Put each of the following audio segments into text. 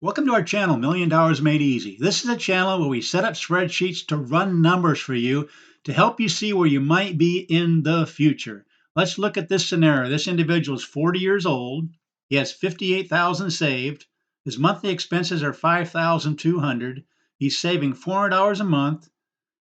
Welcome to our channel, $1 Million Made Easy. This is a channel where we set up spreadsheets to run numbers for you to help you see where you might be in the future. Let's look at this scenario. This individual is 40 years old. He has 58,000 saved. His monthly expenses are 5,200. He's saving $400 a month.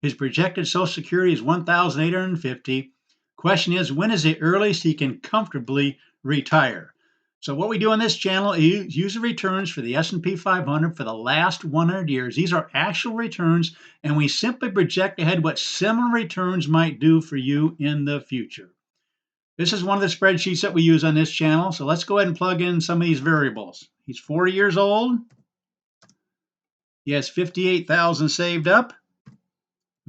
His projected Social Security is 1,850. Question is, when is the earliest he can comfortably retire? So what we do on this channel is use the returns for the S&P 500 for the last 100 years. These are actual returns, and we simply project ahead what similar returns might do for you in the future. This is one of the spreadsheets that we use on this channel. So let's go ahead and plug in some of these variables. He's 40 years old. He has 58,000 saved up.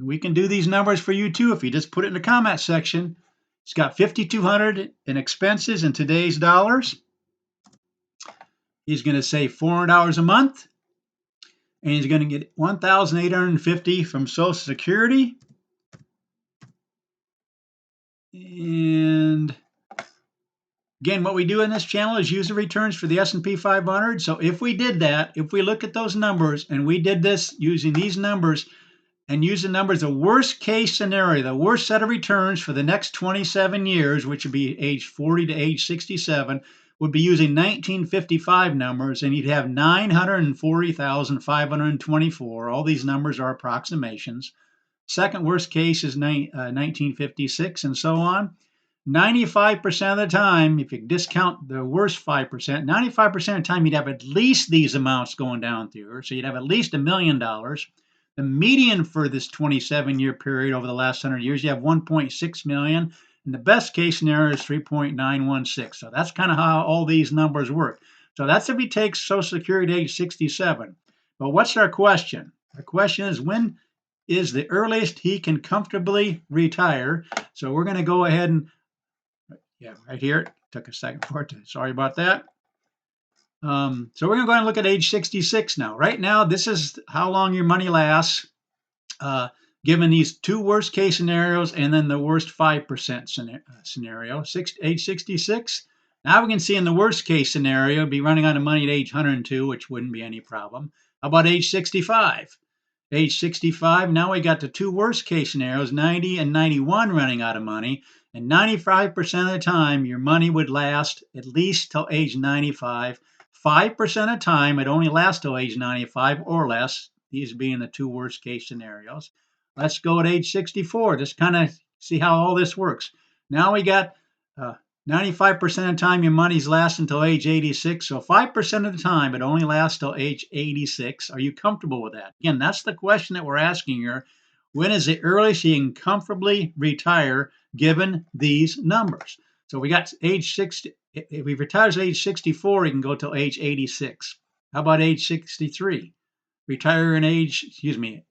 We can do these numbers for you too if you just put it in the comment section. He's got 5,200 in expenses in today's dollars. He's going to save $400 a month, and he's going to get 1,850 from Social Security. And again, what we do in this channel is use the returns for the S&P 500. So if we did that, if we look at those numbers and we did this using these numbers and use the numbers, the worst case scenario, the worst set of returns for the next 27 years, which would be age 40 to age 67, would be using 1955 numbers, and you'd have 940,524. All these numbers are approximations. Second worst case is 1956, and so on. 95% of the time, if you discount the worst 5%, 95% of the time you'd have at least these amounts going down through. So you'd have at least $1 million. The median for this 27-year period over the last 100 years, you have 1.6 million. And the best case scenario is 3.916. So that's kind of how all these numbers work. So that's if he takes Social Security at age 67. But what's our question? Our question is, when is the earliest he can comfortably retire? So we're going to go ahead and, right here. It took a second for it. Sorry about that. So we're going to go ahead and look at age 66 now. Right now, this is how long your money lasts. Given these two worst case scenarios and then the worst 5% scenario, age 66. Now we can see in the worst case scenario, be running out of money at age 102, which wouldn't be any problem. How about age 65? Age 65, now we got the two worst case scenarios, 90 and 91 running out of money. And 95% of the time, your money would last at least till age 95. 5% of the time, it only lasts till age 95 or less, these being the two worst case scenarios. Let's go at age 64. Just kind of see how all this works. Now we got 95% of the time your money's lasts until age 86. So 5% of the time it only lasts till age 86. Are you comfortable with that? Again, that's the question that we're asking here. When is the earliest you can comfortably retire given these numbers? So we got age 60. If he retires at age 64, he can go till age 86. How about age 63? Retire at age 63,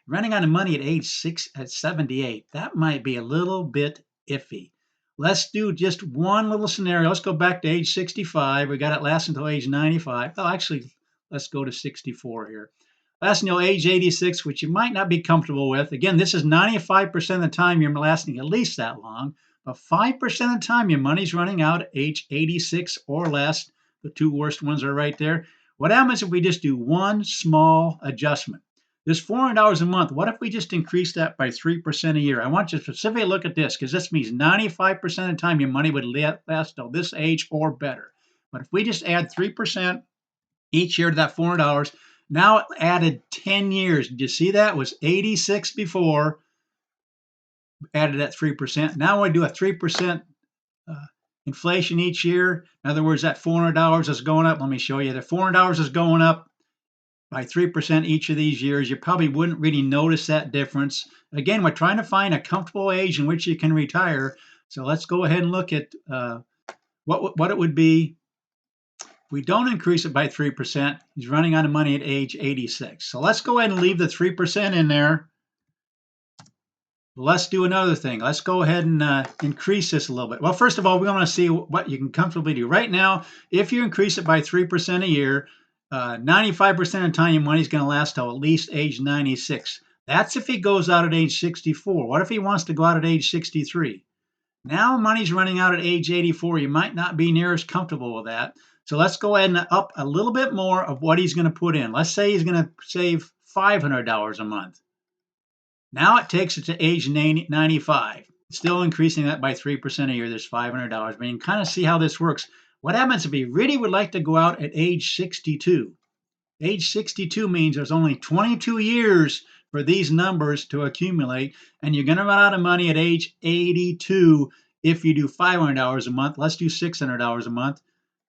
running out of money at age 78. That might be a little bit iffy. Let's do just one little scenario. Let's go back to age 65. We got it lasting until age 95. Oh, actually, let's go to 64 here. Lasting until age 86, which you might not be comfortable with. Again, this is 95% of the time you're lasting at least that long, but 5% of the time your money's running out at age 86 or less. The two worst ones are right there. What happens if we just do one small adjustment? This $400 a month, what if we just increase that by 3% a year? I want you to specifically look at this because this means 95% of the time your money would last till this age or better. But if we just add 3% each year to that $400, now it added 10 years. Did you see that? It was 86 before, added at 3%. Now we do a 3% inflation each year. In other words, that $400 is going up. Let me show you. The $400 is going up by 3% each of these years. You probably wouldn't really notice that difference. Again, we're trying to find a comfortable age in which you can retire. So let's go ahead and look at what it would be if we don't increase it by 3%. He's running out of money at age 86. So let's go ahead and leave the 3% in there. Let's do another thing. Let's go ahead and increase this a little bit. Well, first of all, we want to see what you can comfortably do. Right now, if you increase it by 3% a year, 95% of the time your money's going to last till at least age 96. That's if he goes out at age 64. What if he wants to go out at age 63? Now money's running out at age 84. You might not be near as comfortable with that. So let's go ahead and up a little bit more of what he's going to put in. Let's say he's going to save $500 a month. Now it takes it to age 95. Still increasing that by 3% a year. There's $500. But you can kind of see how this works. What happens if he really would like to go out at age 62? Age 62 means there's only 22 years for these numbers to accumulate, and you're going to run out of money at age 82 if you do $500 a month. Let's do $600 a month.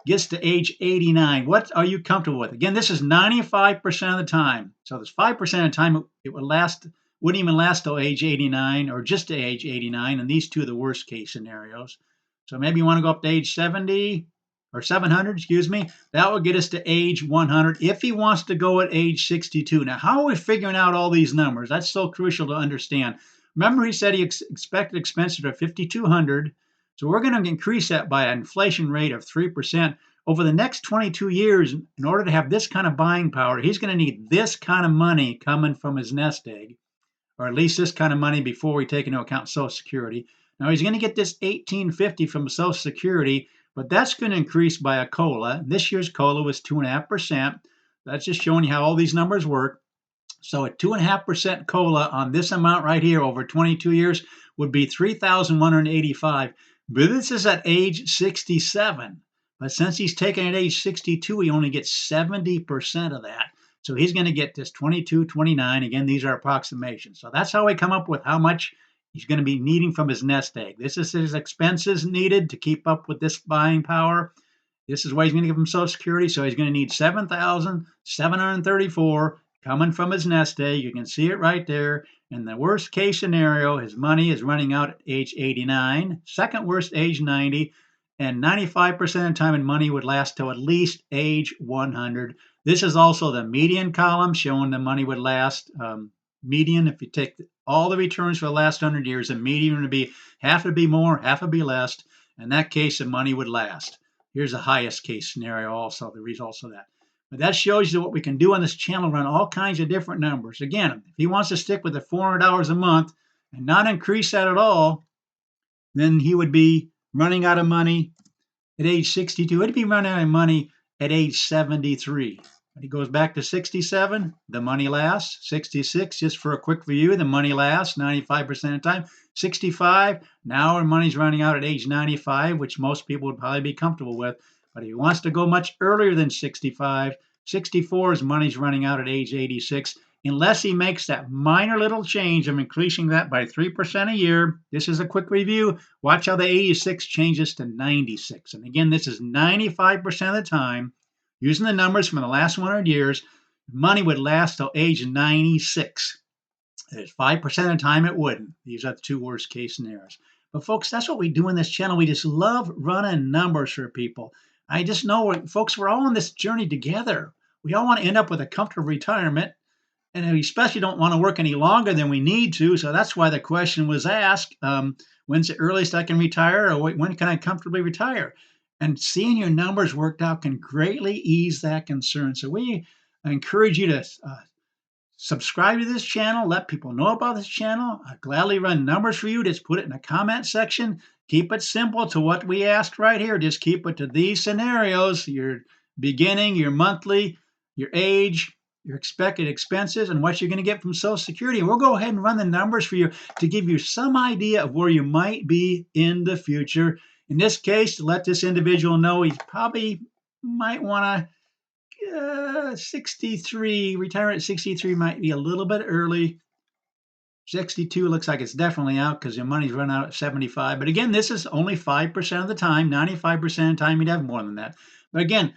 Gets to age 89. What are you comfortable with? Again, this is 95% of the time. So there's 5% of the time it wouldn't even last till age 89 or just to age 89. And these two are the worst case scenarios. So maybe you want to go up to age 70 or 700, excuse me. That will get us to age 100 if he wants to go at age 62. Now, how are we figuring out all these numbers? That's so crucial to understand. Remember, he said he expected expenses of $5,200. So we're going to increase that by an inflation rate of 3% over the next 22 years. In order to have this kind of buying power, he's going to need this kind of money coming from his nest egg, or at least this kind of money before we take into account Social Security. Now he's going to get this $1,850 from Social Security, but that's going to increase by a COLA. This year's COLA was 2.5%. That's just showing you how all these numbers work. So a 2.5% COLA on this amount right here over 22 years would be $3,185. But this is at age 67. But since he's taken at age 62, he only gets 70% of that. So he's going to get this 2229. Again, these are approximations. So that's how we come up with how much he's going to be needing from his nest egg. This is his expenses needed to keep up with this buying power. This is what he's going to give him Social Security. So he's going to need $7,734 coming from his nest egg. You can see it right there. In the worst case scenario, his money is running out at age 89, second worst, age 90, and 95% of the time, money would last till at least age 100. This is also the median column showing the money would last. Median, if you take all the returns for the last 100 years, the median would be half would be more, half would be less. In that case, the money would last. Here's the highest case scenario also, the results of that. But that shows you what we can do on this channel, run all kinds of different numbers. Again, if he wants to stick with the $400 a month and not increase that at all, then he would be running out of money at age 62. He'd be running out of money at age 73. When he goes back to 67, the money lasts. 66, just for a quick review, the money lasts 95% of the time. 65, now our money's running out at age 95, which most people would probably be comfortable with. But if he wants to go much earlier than 65, 64, his money's running out at age 86. Unless he makes that minor little change of increasing that by 3% a year. This is a quick review. Watch how the 86 changes to 96. And again, this is 95% of the time. Using the numbers from the last 100 years, money would last till age 96. There's 5% of the time it wouldn't. These are the two worst case scenarios. But folks, that's what we do in this channel. We just love running numbers for people. I just know, folks, we're all on this journey together. We all want to end up with a comfortable retirement, and we especially don't want to work any longer than we need to. So that's why the question was asked, when's the earliest I can retire, or when can I comfortably retire? And seeing your numbers worked out can greatly ease that concern. So we encourage you to subscribe to this channel, let people know about this channel. I gladly run numbers for you. Just put it in the comment section. Keep it simple to what we asked right here. Just keep it to these scenarios: your beginning, your monthly, your age, your expected expenses, and what you're going to get from Social Security. And we'll go ahead and run the numbers for you to give you some idea of where you might be in the future. In this case, to let this individual know he probably might want to 63, retire at 63 might be a little bit early. 62 looks like it's definitely out because your money's run out at 75. But again, this is only 5% of the time. 95% of the time, you'd have more than that. But again,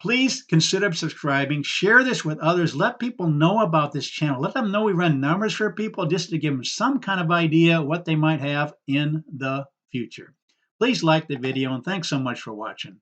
please consider subscribing. Share this with others. Let people know about this channel. Let them know we run numbers for people just to give them some kind of idea what they might have in the future. Please like the video, and thanks so much for watching.